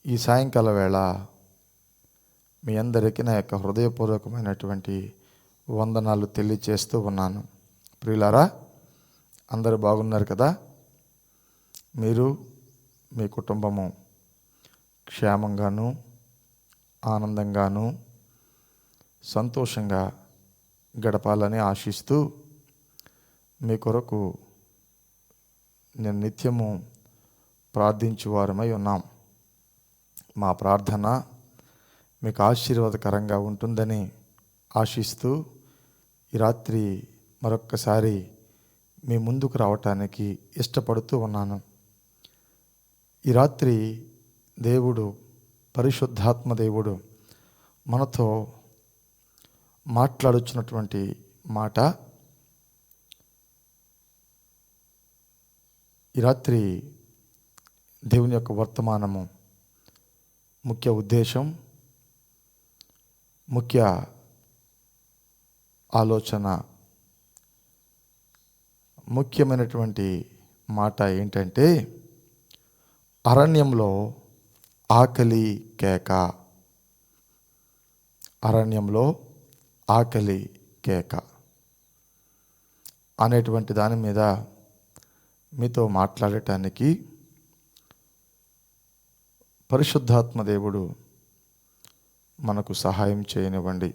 ఈ సాయంకాల వేళ మీ అందరికీ నా యొక్క హృదయపూర్వకమైనటువంటి వందనాలు తెలియచేస్తూ ఉన్నాను. ప్రియులారా, అందరూ బాగున్నారు కదా? మీరు మీ కుటుంబము క్షేమంగాను ఆనందంగాను సంతోషంగా గడపాలని ఆశిస్తూ మీ కొరకు నేను నిత్యము ప్రార్థించువారమై ఉన్నాం. మా ప్రార్థన మీకు ఆశీర్వాదకరంగా ఉంటుందని ఆశిస్తూ ఈ రాత్రి మరొక్కసారి మీ ముందుకు రావటానికి ఇష్టపడుతూ ఉన్నాను. ఈ రాత్రి దేవుడు, పరిశుద్ధాత్మ దేవుడు మనతో మాట్లాడుచున్నటువంటి మాట, ఈ రాత్రి దేవుని యొక్క వర్తమానము ముఖ్య ఉద్దేశం, ముఖ్య ఆలోచన, ముఖ్యమైనటువంటి మాట ఏంటంటే అరణ్యంలో ఆకలి కేక. అరణ్యంలో ఆకలి కేక అనేటువంటి దాని మీద మీతో మాట్లాడటానికి పరిశుద్ధాత్మ దేవుడు మనకు సహాయం చేయనివ్వండి.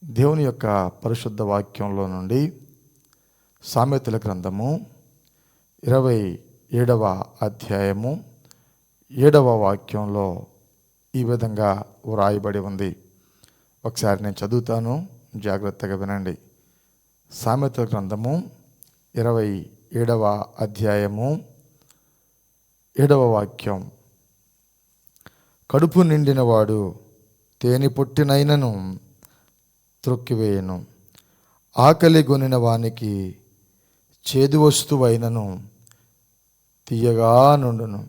దేవుని యొక్క పరిశుద్ధ వాక్యంలో నుండి సామెతల గ్రంథము 27వ అధ్యాయము 7వ వాక్యంలో ఈ విధంగా వ్రాయబడి ఉంది. ఒకసారి నేను చదువుతాను, జాగ్రత్తగా వినండి. సామెతల గ్రంథము 27వ అధ్యాయము 7వ వాక్యం. కడుపు నిండినవాడు తేనె పొట్టినైనను త్రొక్కివేయను, ఆకలి గొనిన వానికి చేదు వస్తువైనను తీయగా నుండును.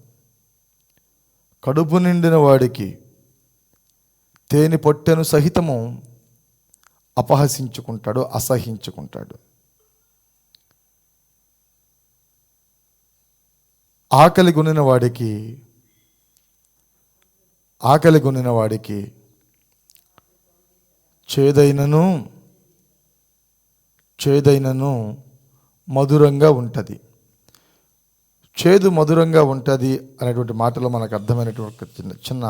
కడుపు నిండిన వాడికి తేనె పొట్టెను సహితము అపహసించుకుంటాడు, అసహించుకుంటాడు. ఆకలి గొనిన వాడికి చేదైనను మధురంగా ఉంటుంది. చేదు మధురంగా ఉంటుంది అనేటువంటి మాటలో మనకు అర్థమైనటువంటి చిన్న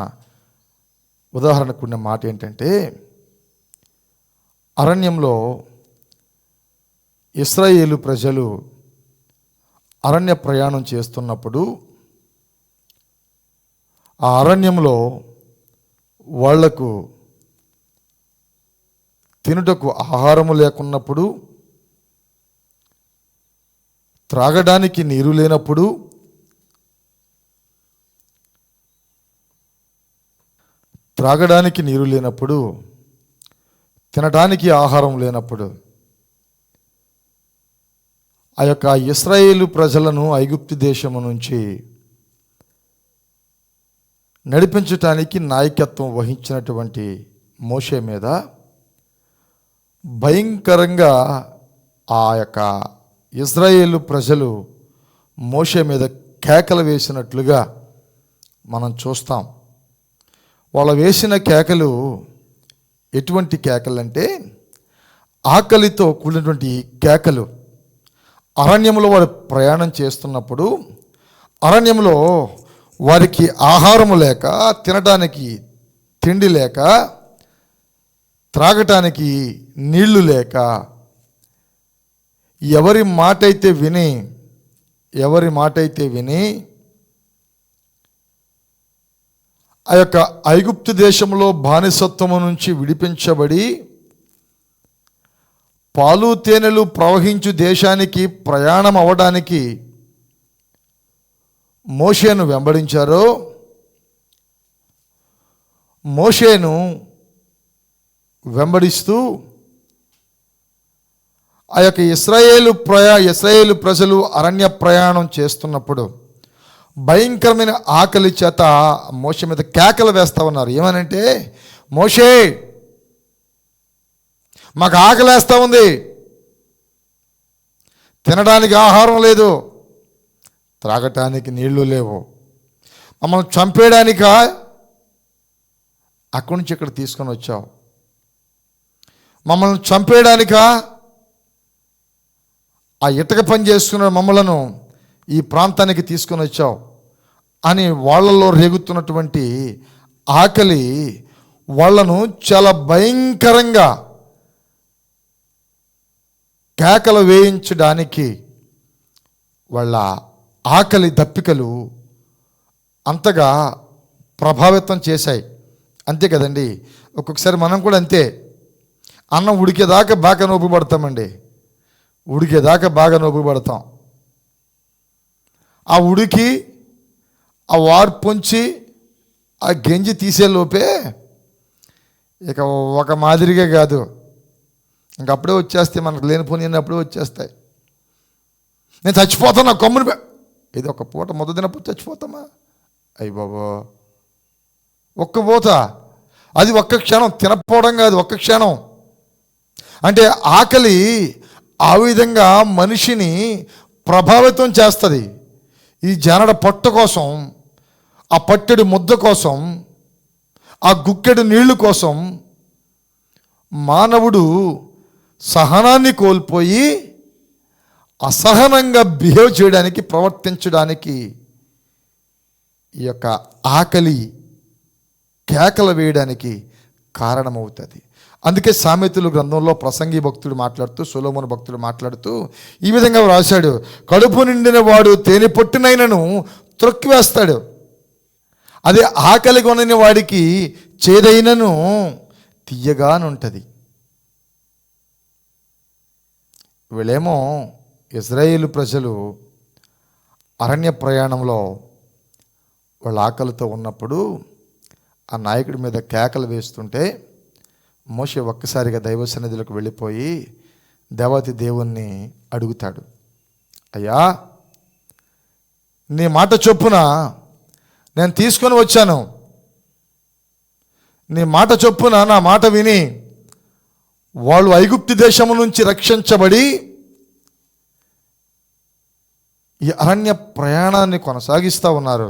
ఉదాహరణకు ఉన్న మాట ఏంటంటే, అరణ్యంలో ఇశ్రాయేలు ప్రజలు అరణ్య ప్రయాణం చేస్తున్నప్పుడు ఆ అరణ్యంలో వాళ్లకు తినుటకు ఆహారము లేకున్నప్పుడు, త్రాగడానికి నీరు లేనప్పుడు, తినడానికి ఆహారం లేనప్పుడు ఆ యొక్క ఇశ్రాయేలు ప్రజలను ఐగుప్తు దేశము నుంచి నడిపించటానికి నాయకత్వం వహించినటువంటి మోషే మీద భయంకరంగా ఆ యొక్క ఇశ్రాయేలు ప్రజలు మోషే మీద కేకలు వేసినట్లుగా మనం చూస్తాం. వాళ్ళు వేసిన కేకలు ఎటువంటి కేకలు అంటే ఆకలితో కూడినటువంటి కేకలు. అరణ్యంలో వారు ప్రయాణం చేస్తున్నప్పుడు అరణ్యంలో వారికి ఆహారము లేక, తినడానికి తిండి లేక, త్రాగటానికి నీళ్లు లేక, ఎవరి మాట అయితే విని ఆ యొక్క ఐగుప్తు దేశంలో బానిసత్వము నుంచి విడిపించబడి పాలు తేనెలు ప్రవహించు దేశానికి ప్రయాణం అవ్వడానికి మోషేను వెంబడించారో, మోషేను వెంబడిస్తూ ఆ యొక్క ఇశ్రాయేలు ప్రజలు అరణ్య ప్రయాణం చేస్తున్నప్పుడు భయంకరమైన ఆకలి చేత మోషే మీద కేకలు వేస్తా ఉన్నారు. ఏమనంటే, మోషే మాకు ఆకలేస్తూ ఉంది, తినడానికి ఆహారం లేదు, త్రాగటానికి నీళ్లు లేవు, మమ్మల్ని చంపేయడానికా అక్కడి నుంచి ఇక్కడ తీసుకొని వచ్చావు? మమ్మల్ని చంపేయడానికా ఆ ఇటక పని చేసుకున్న మమ్మలను ఈ ప్రాంతానికి తీసుకొని వచ్చావు అని వాళ్ళలో రేగుతున్నటువంటి ఆకలి వాళ్ళను చాలా భయంకరంగా కేకలు వేయించడానికి వాళ్ళ ఆకలి దప్పికలు అంతగా ప్రభావితం చేశాయి. అంతే కదండి. ఒక్కొక్కసారి మనం కూడా అంతే. అన్నం ఉడికేదాకా బాగా నొప్పి పడతామండి. ఉడికేదాకా బాగా నొప్పి పడతాం. ఆ ఉడికి ఆ వారు పొంచి ఆ గెంజి తీసేలోపే ఇక ఒక మాదిరిగా కాదు, ఇంకప్పుడే వచ్చేస్తాయి. మనకు లేనిపోని అప్పుడే వచ్చేస్తాయి. నేను చచ్చిపోతాను, నా కొమ్ముని ఇది ఒక పూట మొదటి తినప్పుడు చచ్చిపోతామా? అయ్యి బాబో, ఒక్క పూట, అది ఒక్క క్షణం తినకపోవడం కాదు, ఒక్క క్షణం. అంటే ఆకలి ఆ విధంగా మనిషిని ప్రభావితం చేస్తుంది. ఈ జనడ పొట్ట కోసం, ఆ పట్టెడు ముద్ద కోసం, ఆ గుక్కెడు నీళ్లు కోసం మానవుడు సహనాన్ని కోల్పోయి అసహనంగా బిహేవ్ చేయడానికి, ప్రవర్తించడానికి ఈ యొక్క ఆకలి కేకలు వేయడానికి కారణమవుతుంది. అందుకే సామెతలు గ్రంథంలో ప్రసంగి భక్తుడు మాట్లాడుతూ, సొలొమోను భక్తుడు మాట్లాడుతూ ఈ విధంగా రాశాడు, కడుపు నిండిన వాడు తేనె పొట్టునైనను త్రొక్కివేస్తాడు, అదే ఆకలి కొనని వాడికి చేదైనను తీయగానుంటుంది. వీళ్ళేమో ఇజ్రాయేలు ప్రజలు అరణ్య ప్రయాణంలో వాళ్ళ ఆకలితో ఉన్నప్పుడు ఆ నాయకుడి మీద కేకలు వేస్తుంటే మోషే ఒక్కసారిగా దైవ సన్నిధిలోకి వెళ్ళిపోయి దేవాతి దేవుణ్ణి అడుగుతాడు, అయ్యా నీ మాట చొప్పున నేను తీసుకొని వచ్చాను, నీ మాట చొప్పున నా మాట విని వాళ్ళు ఐగుప్తు దేశము నుంచి రక్షించబడి ఈ అరణ్య ప్రయాణాన్ని కొనసాగిస్తూ ఉన్నారు.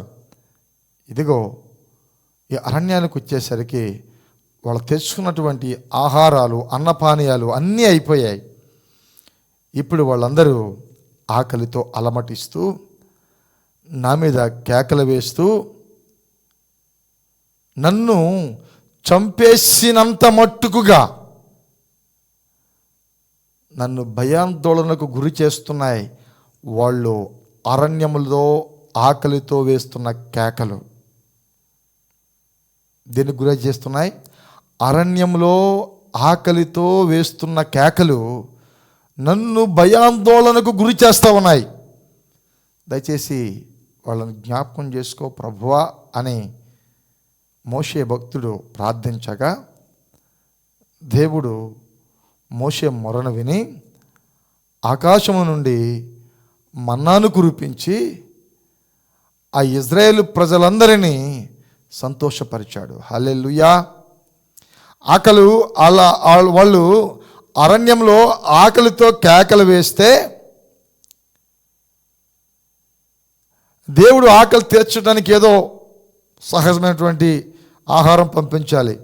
ఇదిగో ఈ అరణ్యానికి వచ్చేసరికి వాళ్ళు తెచ్చుకున్నటువంటి ఆహారాలు, అన్నపానీయాలు అన్నీ అయిపోయాయి. ఇప్పుడు వాళ్ళందరూ ఆకలితో అలమటిస్తూ నా మీద కేకలు వేస్తూ నన్ను చంపేసినంత మట్టుకుగా నన్ను భయాందోళనకు గురి చేస్తున్నాయి వాళ్ళు అరణ్యములో ఆకలితో వేస్తున్న కేకలు. దీనికి గురి చేస్తున్నాయి? అరణ్యంలో ఆకలితో వేస్తున్న కేకలు నన్ను భయాందోళనకు గురి చేస్తూ ఉన్నాయి. దయచేసి వాళ్ళని జ్ఞాపకం చేసుకో ప్రభువా అని మోషే భక్తుడు ప్రార్థించగా దేవుడు మోషే మొరను విని ఆకాశము నుండి మన్నాను కురిపించి ఆ ఇజ్రాయేలు ప్రజలందరినీ సంతోషపరిచాడు. హల్లెలూయా. ఆకలి అలా వాళ్ళు అరణ్యంలో ఆకలితో కేకలు వేస్తే దేవుడు ఆకలి తీర్చడానికి ఏదో సహజమైనటువంటి ఆహారం పంపించాలి.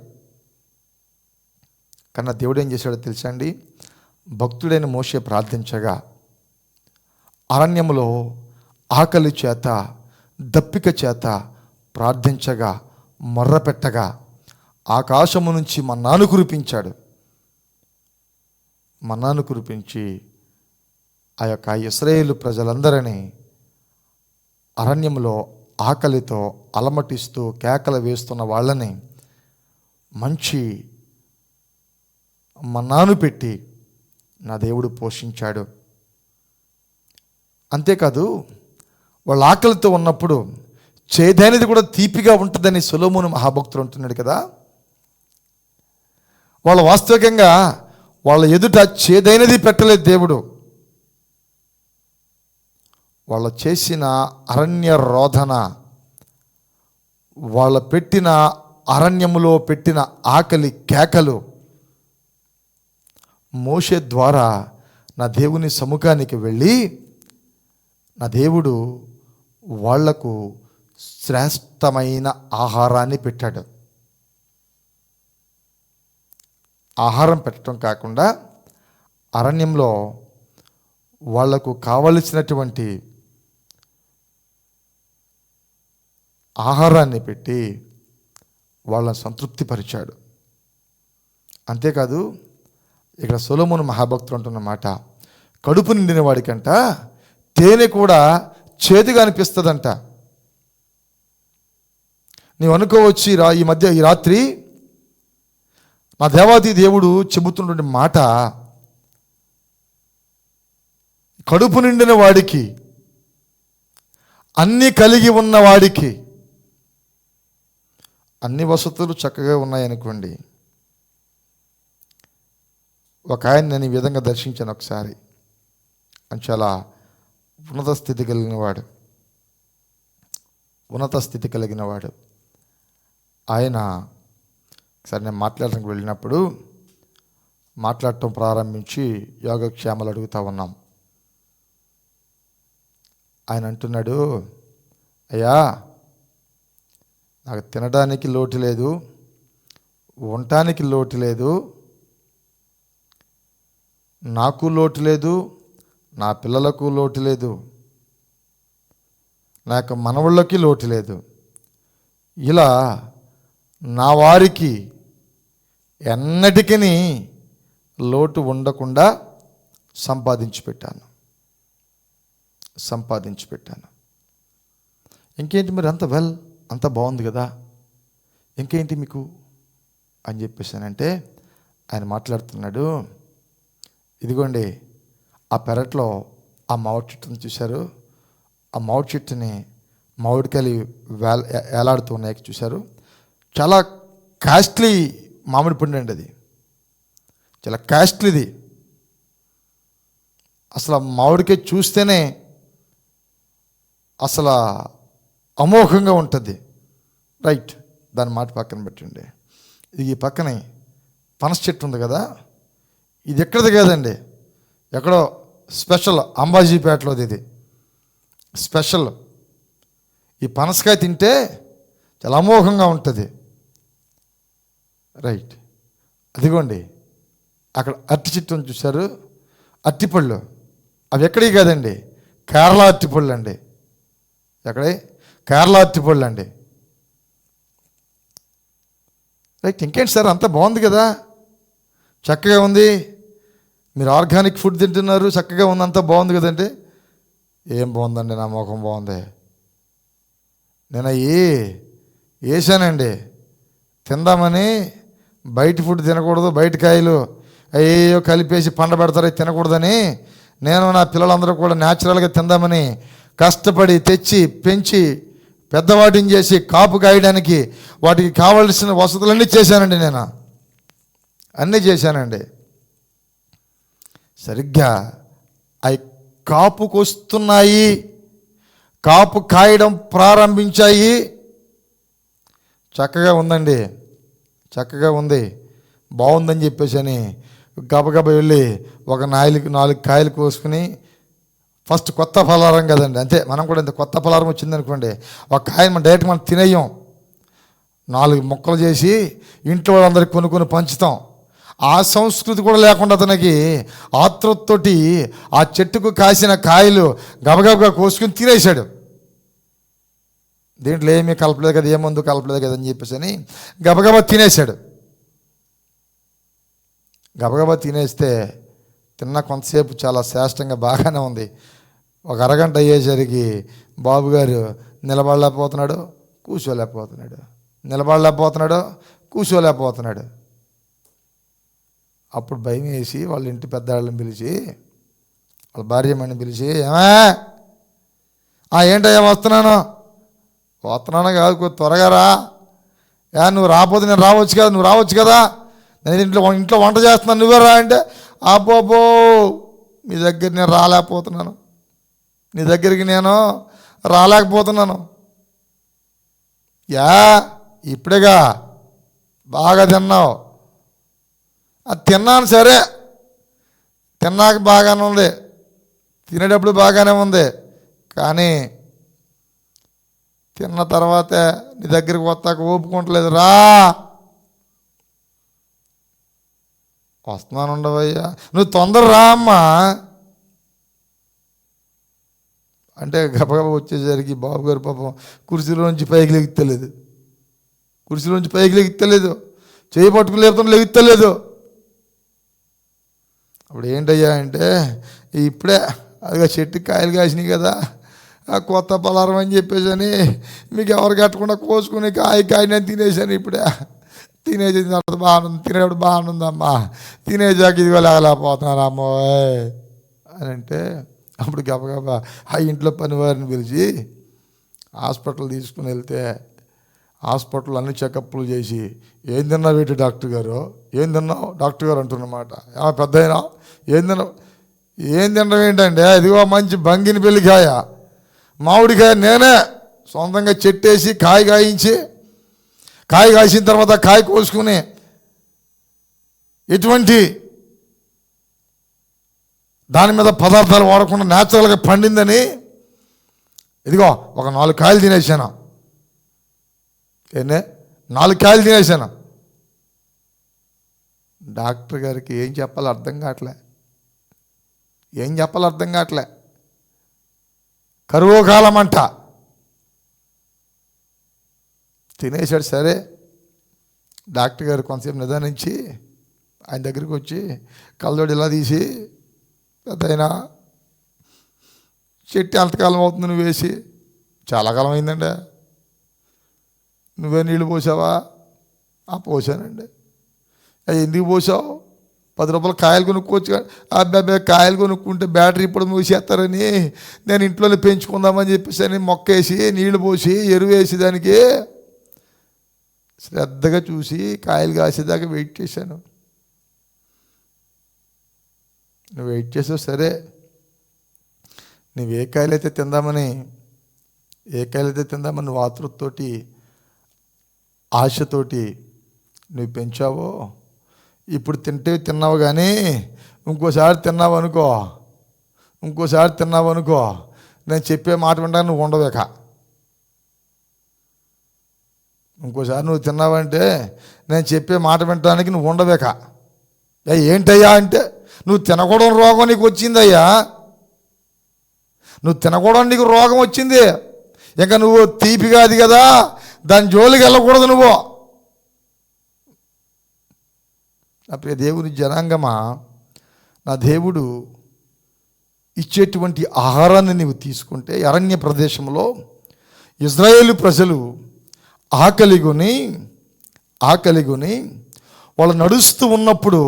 కన్నా దేవుడు ఏం చేశాడో తెలుసా అండి? భక్తుడైన మోషే ప్రార్థించగా అరణ్యంలో ఆకలి చేత, దప్పిక చేత ప్రార్థించగా, మొర్రపెట్టగా ఆకాశము నుంచి మన్నాను కురిపించాడు. మన్నాను కురిపించి ఆ యొక్క ఇశ్రాయేలు ప్రజలందరినీ అరణ్యంలో ఆకలితో అలమటిస్తూ కేకలు వేస్తున్న వాళ్ళని మంచి మన్నాను పెట్టి నా దేవుడు పోషించాడు. అంతేకాదు, వాళ్ళ ఆకలితో ఉన్నప్పుడు చేదైనది కూడా తీపిగా ఉంటుందని సొలొమోను మహాభక్తుడు అంటున్నాడు కదా. వాళ్ళ వాస్తవికంగా వాళ్ళ ఎదుట చేదైనది పెట్టలేదు దేవుడు. వాళ్ళు చేసిన అరణ్య రోధన, వాళ్ళ పెట్టిన అరణ్యములో పెట్టిన ఆకలి కేకలు మోషే ద్వారా నా దేవుని సముఖానికి వెళ్ళి నా దేవుడు వాళ్లకు శ్రేష్టమైన ఆహారాన్ని పెట్టాడు. ఆహారం పెట్టడం కాకుండా అరణ్యంలో వాళ్లకు కావలసినటువంటి ఆహారాన్ని పెట్టి వాళ్ళని సంతృప్తిపరిచాడు. అంతేకాదు, ఇక్కడ సొలొమోను మహాభక్తుడు అంటున్న మాట, కడుపు నిండిన వాడికంట తేనె కూడా చేదుగా అనిపిస్తుందంట. నీవు అనుకోవచ్చు ఈ రాత్రి నా దేవాది దేవుడు చెబుతున్నటువంటి మాట, కడుపు నిండిన వాడికి, అన్నీ కలిగి ఉన్న వాడికి, అన్ని వసతులు చక్కగా ఉన్నాయనుకోండి. ఒక ఆయన నేను ఈ విధంగా దర్శించాను ఒకసారి. అని చాలా ఉన్నత స్థితి కలిగిన వాడు. ఆయన ఒకసారి నేను మాట్లాడడానికి వెళ్ళినప్పుడు మాట్లాడటం ప్రారంభించి యోగక్షేమాలు అడుగుతూ ఉన్నాం. ఆయన అంటున్నాడు, అయ్యా నాకు తినడానికి లోటు లేదు, ఉండటానికి లోటు లేదు, నాకు లోటు లేదు, నా పిల్లలకు లోటు లేదు, నాకు మనవుళ్ళకి లోటు లేదు. ఇలా నా వారికి ఎన్నటికీ లోటు ఉండకుండా సంపాదించి పెట్టాను. ఇంకేంటి మరి, అంత బాగుంది కదా, ఇంకేంటి మీకు అని చెప్పేసానంటే ఆయన మాట్లాడుతున్నాడు, ఇదిగోండి ఆ పెరట్లో ఆ మామిడి చెట్టుని చూశారు, ఆ మామిడి చెట్టుని మామిడికాయలు వేలాడుతూ ఉన్నాయి చూశారు, చాలా కాస్ట్లీ మామిడి పండు అండి, అది చాలా కాస్ట్లీది. అసలు ఆ మామిడికాయ చూస్తేనే అసలు అమోఘంగా ఉంటుంది. రైట్, దాని మాట పక్కన పెట్టండి. ఇది ఈ పక్కనే పనస చెట్టు ఉంది కదా, ఇది ఎక్కడిది కాదండి, ఎక్కడో స్పెషల్ అంబాజీపేటలోది. ఇది స్పెషల్. ఈ పనసకాయ తింటే చాలా అమోఘంగా ఉంటుంది. రైట్, అదిగోండి అక్కడ అరటి చెట్టుని చూశారు, అరటిపళ్ళు. అవి ఎక్కడివి కాదండి, కేరళ అరటిపళ్ళు అండి. ఎక్కడే, కేరళ అరటిపళ్ళు అండి. రైట్, ఇంకేంటి సార్, అంతా బాగుంది కదా, చక్కగా ఉంది, మీరు ఆర్గానిక్ ఫుడ్ తింటున్నారు, చక్కగా ఉంది, అంతా బాగుంది కదండి. ఏం బాగుందండి, నా ముఖం బాగుంది, నేను వేసానండి తిందామని. బయట ఫుడ్ తినకూడదు, బయట కాయలు అయ్యో కలిపేసి పండ పెడతారు, తినకూడదని నేను నా పిల్లలందరూ కూడా న్యాచురల్గా తిందామని కష్టపడి తెచ్చి పెంచి పెద్దవాటిని చేసి కాపు కాయడానికి వాటికి కావలసిన వసతులన్నీ చేశానండి. నేను అన్నీ చేశానండి. సరిగ్గా అవి కాపుకొస్తున్నాయి, కాపు కాయడం ప్రారంభించాయి. చక్కగా ఉందండి, చక్కగా ఉంది, బాగుందని చెప్పేసి అని గబగబ వెళ్ళి ఒక 4 కాయలు కోసుకుని, ఫస్ట్ కొత్త ఫలారం కదండి, అంతే మనం కూడా ఇంత కొత్త ఫలారం వచ్చిందనుకోండి, ఒక కాయని మనం డైరెక్ట్ మనం తినేయం, 4 ముక్కలు చేసి ఇంట్లో వాళ్ళందరికీ కొనుక్కొని పంచుతాం. ఆ సంస్కృతి కూడా లేకుండా అతనికి ఆతృతతోటి ఆ చెట్టుకు కాసిన కాయలు గబగబగా కోసుకుని తినేశాడు. దీంట్లో ఏమీ కలపలేదు కదా, ఏ మందు కలపలేదు కదా అని చెప్పేసి అని గబగబా తినేశాడు. గబగబా తినేస్తే తిన్న కొంతసేపు చాలా శ్రేష్టంగా బాగానే ఉంది. ఒక అరగంట అయ్యేసరికి బాబుగారు నిలబడలేకపోతున్నాడు, కూర్చోలేకపోతున్నాడు. అప్పుడు భయం వేసి వాళ్ళ ఇంటి పెద్దవాళ్ళని పిలిచి, వాళ్ళ భార్యమని పిలిచి, ఏంటయ్యా వస్తున్నాను కాదు, త్వరగా రా, నువ్వు రాకపోతే నేను రావచ్చు కదా, నేను ఇంట్లో వంట చేస్తున్నాను, నువ్వే రా అంటే, అబ్బో మీ దగ్గర నేను రాలేకపోతున్నాను, నీ దగ్గరికి నేను రాలేకపోతున్నాను. ఇప్పుడేగా బాగా తిన్నావు, అది తిన్నాను, సరే తిన్నాక బాగానే ఉంది, తినేటప్పుడు బాగానే ఉంది, కానీ తిన్న తర్వాతే నీ దగ్గరికి వస్తాక ఓపుకుంటలేదు, రా. వస్తున్నాను ఉండవయ్యా, నువ్వు తొందర రా అమ్మా అంటే గబగబా వచ్చేసరికి బాబు గారు పాపం కుర్చీలోంచి పైకి లెగుతలేదు, కుర్చీలోంచి పైకి లెగుతలేదు, చేయి పట్టుకుని లేపుతున్న లెగుతలేదు. అప్పుడు ఏంటయ్యా అంటే, ఇప్పుడే అదిగా చెట్టుకి కాయలు కాసినాయి కదా, ఆ కొత్త పలారం అని చెప్పేసి అని మీకు ఎవరు కట్టకుండా కోసుకుని కాయ నేను తినేసాను. ఇప్పుడే తినేసి తర్వాత బాగుంది, తినేప్పుడు బాగుందమ్మా, తినేసాక ఇదిగో లేకపోతున్నారు అమ్మోయ్ అని అంటే, అప్పుడు గబగబా ఆ ఇంట్లో పనివారిని పిలిచి హాస్పిటల్ తీసుకుని వెళ్తే హాస్పిటల్ అన్ని చెకప్లు చేసి, ఏం తిన్నావు ఏంటి డాక్టర్ గారు, ఏం తిన్నావు డాక్టర్ గారు అంటున్నమాట. పెద్ద అయినా ఏం తిన్నావు, ఏం తినడం ఏంటంటే, ఇదిగో మంచి బంగిని పెళ్ళికాయ, మామిడికాయ నేనే సొంతంగా చెట్టేసి కాయ కాయించి, కాయ కాసిన తర్వాత కాయ కోసుకుని ఎటువంటి దాని మీద పదార్థాలు వాడకుండా న్యాచురల్గా పండిందని ఇదిగో ఒక 4 కాయలు తినేసాను. 4 కాయలు తినేసాను. డాక్టర్ గారికి ఏం చెప్పాలో అర్థం కావట్లే, కరువు కాలం అంట. తినేసాడు. సరే, డాక్టర్ గారు కొంతసేపు నిదానించి ఆయన దగ్గరికి వచ్చి కళ్ళజోడు ఇలా తీసి, పెద్దయినా చెట్టు ఎంతకాలం అవుతుంది నువ్వు వేసి? చాలా కాలం అయిందండి. నువ్వే నీళ్ళు పోసావా? పోసానండి. ఎందుకు పోసావు? 10 రూపాయలు కాయలు కొనుక్కోవచ్చు. అబ్బాయి కాయలు కొనుక్కుంటే బ్యాటరీ ఇప్పుడు మూసేస్తారని నేను ఇంట్లోనే పెంచుకుందామని చెప్పేసి అని మొక్కేసి నీళ్లు పోసి ఎరువు వేసి దానికి శ్రద్ధగా చూసి కాయలు కాసేదాకా వెయిట్ చేశాను. నువ్వు వెయిట్ చేసావు, సరే. నువ్వు ఏ కాయలైతే తిందామని నువ్వు ఆతృతతోటి ఆశతోటి నువ్వు పెంచావో, ఇప్పుడు తిన్నావు, కానీ ఇంకోసారి తిన్నావు అనుకో నేను చెప్పే మాట వినడానికి నువ్వు ఉండవేక. ఇంకోసారి నువ్వు తిన్నావంటే నేను చెప్పే మాట వినడానికి నువ్వు ఉండవేక. ఏంటయ్యా అంటే, నువ్వు తినకూడని రోగం నీకు వచ్చిందయ్యా, నువ్వు తినకూడని నీకు రోగం వచ్చింది. ఇంకా నువ్వు తీపి కాదు కదా, దాని జోలికి వెళ్ళకూడదు నువ్వు. నా ప్రియ దేవుని జనాంగమా, నా దేవుడు ఇచ్చేటువంటి ఆహారాన్ని నీవు తీసుకుంటే, అరణ్య ప్రదేశంలో ఇజ్రాయేలు ప్రజలు ఆకలిగొని వాళ్ళు నడుస్తూ ఉన్నప్పుడు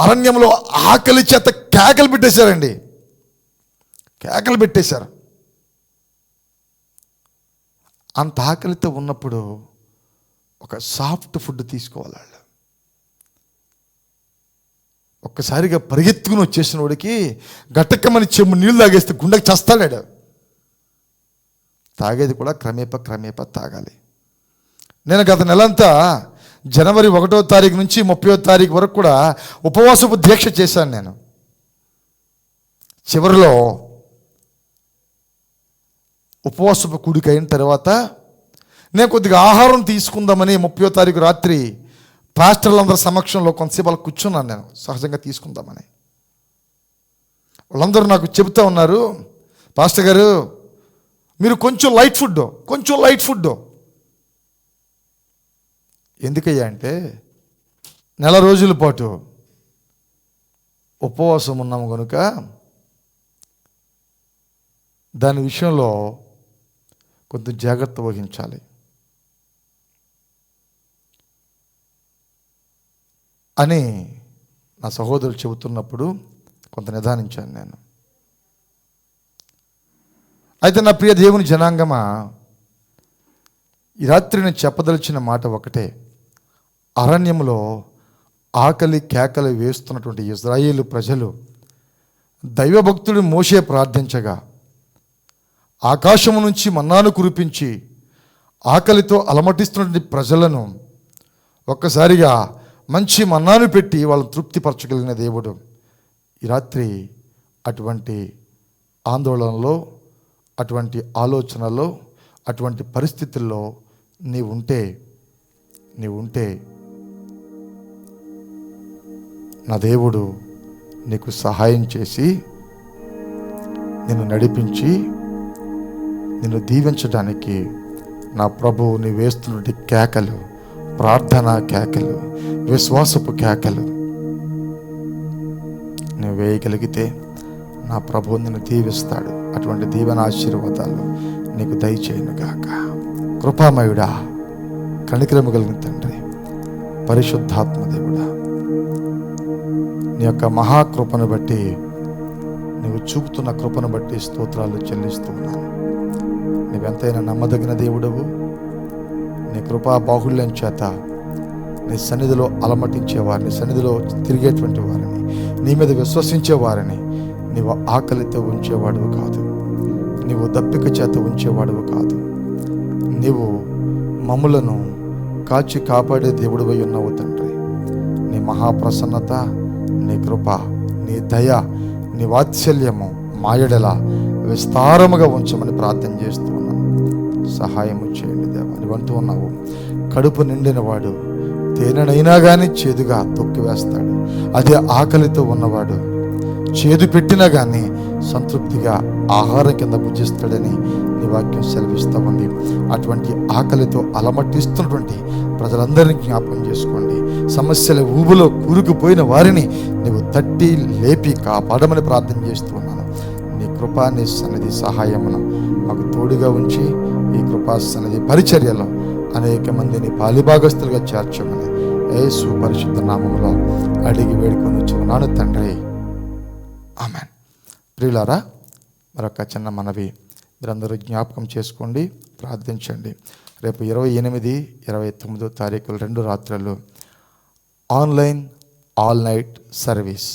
అరణ్యంలో ఆకలి చేత కేకలు పెట్టేశారు. అంత ఆకలితో ఉన్నప్పుడు ఒక సాఫ్ట్ ఫుడ్ తీసుకోవాలి వాళ్ళు. ఒక్కసారిగా పరిగెత్తుకుని వచ్చేసిన వాడికి గట్టకమని చెమ్ము నీళ్ళు తాగేస్తే గుండెకి చస్తాడాడు. తాగేది కూడా క్రమేపా తాగాలి. నేను గత నెలంతా జనవరి 1వ తారీఖు నుంచి 30వ తారీఖు వరకు కూడా ఉపవాసపు దీక్ష చేశాను. నేను చివరిలో ఉపవాసపు కూడిక అయిన తర్వాత నేను కొద్దిగా ఆహారం తీసుకుందామని 30వ తారీఖు రాత్రి పాస్టర్లందరి సమక్షంలో కొంతసేపు అలా కూర్చున్నాను. నేను సహజంగా తీసుకుందామని. వాళ్ళందరూ నాకు చెబుతూ ఉన్నారు, పాస్టర్ గారు మీరు కొంచెం లైట్ ఫుడ్. ఎందుకయ్యా అంటే, నెల రోజుల పాటు ఉపవాసం ఉన్నాము కనుక దాని విషయంలో కొంత జాగ్రత్త వహించాలి అని నా సహోదరులు చెబుతున్నప్పుడు కొంత నిదానించాను నేను. అయితే నా ప్రియ దేవుని జనాంగమా, ఈ రాత్రి నేను చెప్పదలిచిన మాట ఒకటే. అరణ్యంలో ఆకలి కేకలు వేస్తున్నటువంటి ఇజ్రాయేలు ప్రజలు దైవభక్తుడు మోషే ప్రార్థించగా ఆకాశము నుంచి మన్నాను కురిపించి ఆకలితో అలమటిస్తున్నటువంటి ప్రజలను ఒక్కసారిగా మంచి మన్నాను పెట్టి వాళ్ళని తృప్తిపరచగలిగిన దేవుడు ఈ రాత్రి అటువంటి ఆందోళనలో, అటువంటి ఆలోచనలో, అటువంటి పరిస్థితుల్లో నీవుంటే నా దేవుడు నీకు సహాయం చేసి నిన్ను నడిపించి నిన్ను దీవించడానికి నా ప్రభువు నీ వేస్తున్నటువంటి కేకలు, ప్రార్థనా కేకలు, విశ్వాసపు కేకలు నువ్వు వేయగలిగితే నా ప్రభువు నిన్ను దీవిస్తాడు. అటువంటి దీవెన ఆశీర్వాదాలు నీకు దయచేయునుగాక. కృపామయుడా, కనికరము కలిగిన తండ్రి, పరిశుద్ధాత్మ దేవుడా, నీ యొక్క మహాకృపను బట్టి, నువ్వు చూపుతున్న కృపను బట్టి స్తోత్రాలు చెల్లిస్తూ ఉన్నాను. నువ్వెంతైనా నమ్మదగిన దేవుడవు. నీ కృపా బాహుళ్యం చేత నీ సన్నిధిలో అలమటించేవారిని, నీ సన్నిధిలో తిరిగేటువంటి వారిని, నీ మీద విశ్వసించేవారిని నీవు ఆకలితో ఉంచేవాడువు కాదు, నీవు దప్పిక చేత ఉంచేవాడువు కాదు. నీవు మమ్ములను కాచి కాపాడే దేవుడివై ఉన్నావు తండ్రి. నీ మహాప్రసన్నత, నీ కృప, నీ దయ, నీ వాత్సల్యము మాయడల విస్తారముగా ఉంచమని ప్రార్థన చేస్తూ ఉన్నాను. సహాయము చేయండి దేవా. నువ్వంటూ ఉన్నావు, కడుపు నిండిన వాడు తేనెనైనా కానీ చేదుగా తొక్కివేస్తాడు. అదే ఆకలితో ఉన్నవాడు చేదు పెట్టినా కానీ సంతృప్తిగా ఆహారం కింద భుజిస్తాడని నీ వాక్యం సెలవిస్తూ ఉంది. అటువంటి ఆకలితో అలమటిస్తున్నటువంటి ప్రజలందరినీ జ్ఞాపకం చేసుకోండి. సమస్యల ఊబులో కూరుకుపోయిన వారిని నీవు తట్టి లేపి కాపాడమని ప్రార్థన చేస్తూ ఉన్నాను. నీ కృపా, నీ సన్నిధి సహాయమును మాకు తోడుగా ఉంచి ఈ కృపా సన్నిధి పరిచర్యలో అనేక మందిని పాలిభాగస్తులుగా చేర్చమని యేసు పరిశుద్ధ నామములో అడిగి వేడుకొనుచున్నాను తండ్రి. ఆమెన్. ప్రియులారా, మరొక చిన్న మనవి, మీరందరూ జ్ఞాపకం చేసుకోండి, ప్రార్థించండి. రేపు 28, 29 తారీఖులు 2 రాత్రులు ఆన్లైన్ ఆల్ నైట్ సర్వీస్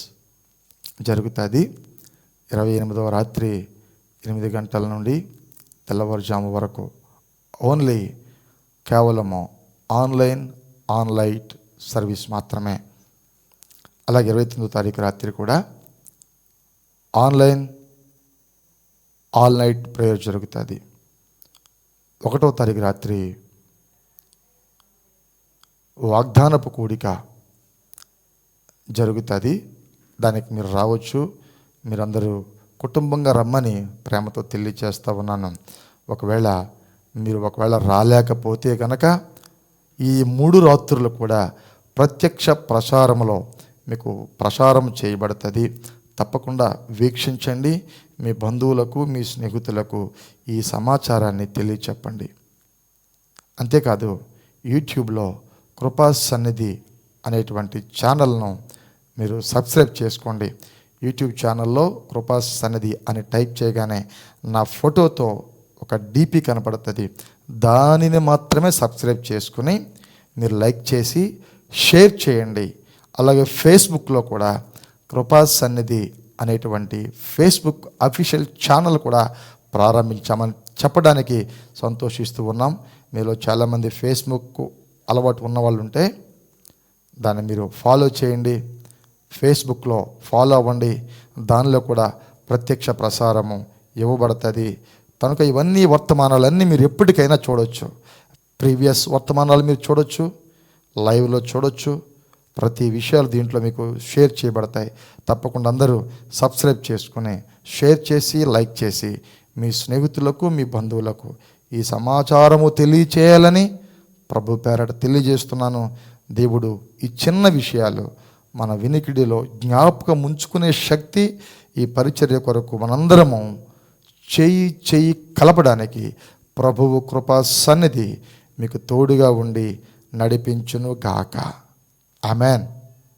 జరుగుతుంది. 28వ రాత్రి 8 గంటల నుండి తెల్లవారుజాము వరకు ఓన్లీ కేవలము ఆన్లైట్ సర్వీస్ మాత్రమే. అలాగే 29వ తారీఖు రాత్రి కూడా ఆన్లైన్ ఆల్ నైట్ ప్రేయర్ జరుగుతుంది. 1వ తారీఖు రాత్రి వాగ్దానపు కూడిక జరుగుతుంది. దానికి మీరు రావచ్చు. మీరందరూ కుటుంబంగా రమ్మని ప్రేమతో తెలియచేస్తూ ఉన్నాను. ఒకవేళ రాలేకపోతే కనుక ఈ 3 రాత్రులు కూడా ప్రత్యక్ష ప్రసారంలో మీకు ప్రసారం చేయబడుతుంది. తప్పకుండా వీక్షించండి. మీ బంధువులకు, మీ స్నేహితులకు ఈ సమాచారాన్ని తెలియచెప్పండి. అంతేకాదు, యూట్యూబ్లో కృపా సన్నిధి అనేటువంటి ఛానల్ను మీరు సబ్స్క్రైబ్ చేసుకోండి. యూట్యూబ్ ఛానల్లో కృపా సన్నిధి అని టైప్ చేయగానే నా ఫోటోతో ఒక డీపీ కనపడుతుంది. దానిని మాత్రమే సబ్స్క్రైబ్ చేసుకుని మీరు లైక్ చేసి షేర్ చేయండి. అలాగే ఫేస్బుక్లో కూడా కృపా సన్నిధి అనేటువంటి ఫేస్బుక్ అఫీషియల్ ఛానల్ కూడా ప్రారంభించామని చెప్పడానికి సంతోషిస్తూ ఉన్నాం. మీలో చాలామంది ఫేస్బుక్ అలవాటు ఉన్నవాళ్ళు ఉంటే దాన్ని మీరు ఫాలో చేయండి. ఫేస్బుక్లో ఫాలో అవ్వండి. దానిలో కూడా ప్రత్యక్ష ప్రసారము ఇవ్వబడుతుంది. కనుక ఇవన్నీ వర్తమానాలన్నీ మీరు ఎప్పటికైనా చూడొచ్చు. ప్రీవియస్ వర్తమానాలు మీరు చూడొచ్చు, లైవ్లో చూడొచ్చు. ప్రతి విషయాలు దీంట్లో మీకు షేర్ చేయబడతాయి. తప్పకుండా అందరూ సబ్స్క్రైబ్ చేసుకుని షేర్ చేసి లైక్ చేసి మీ స్నేహితులకు, మీ బంధువులకు ఈ సమాచారము తెలియచేయాలని ప్రభు పేరట తెలియజేస్తున్నాను. దేవుడు ఈ చిన్న విషయాలు మన వినికిడిలో జ్ఞాపకం ఉంచుకునే శక్తి ఈ పరిచర్య కొరకు మనందరము చేయి కలపడానికి ప్రభువు కృపా సన్నిధి మీకు తోడుగా ఉండి నడిపించును గాక. ఆమెన్.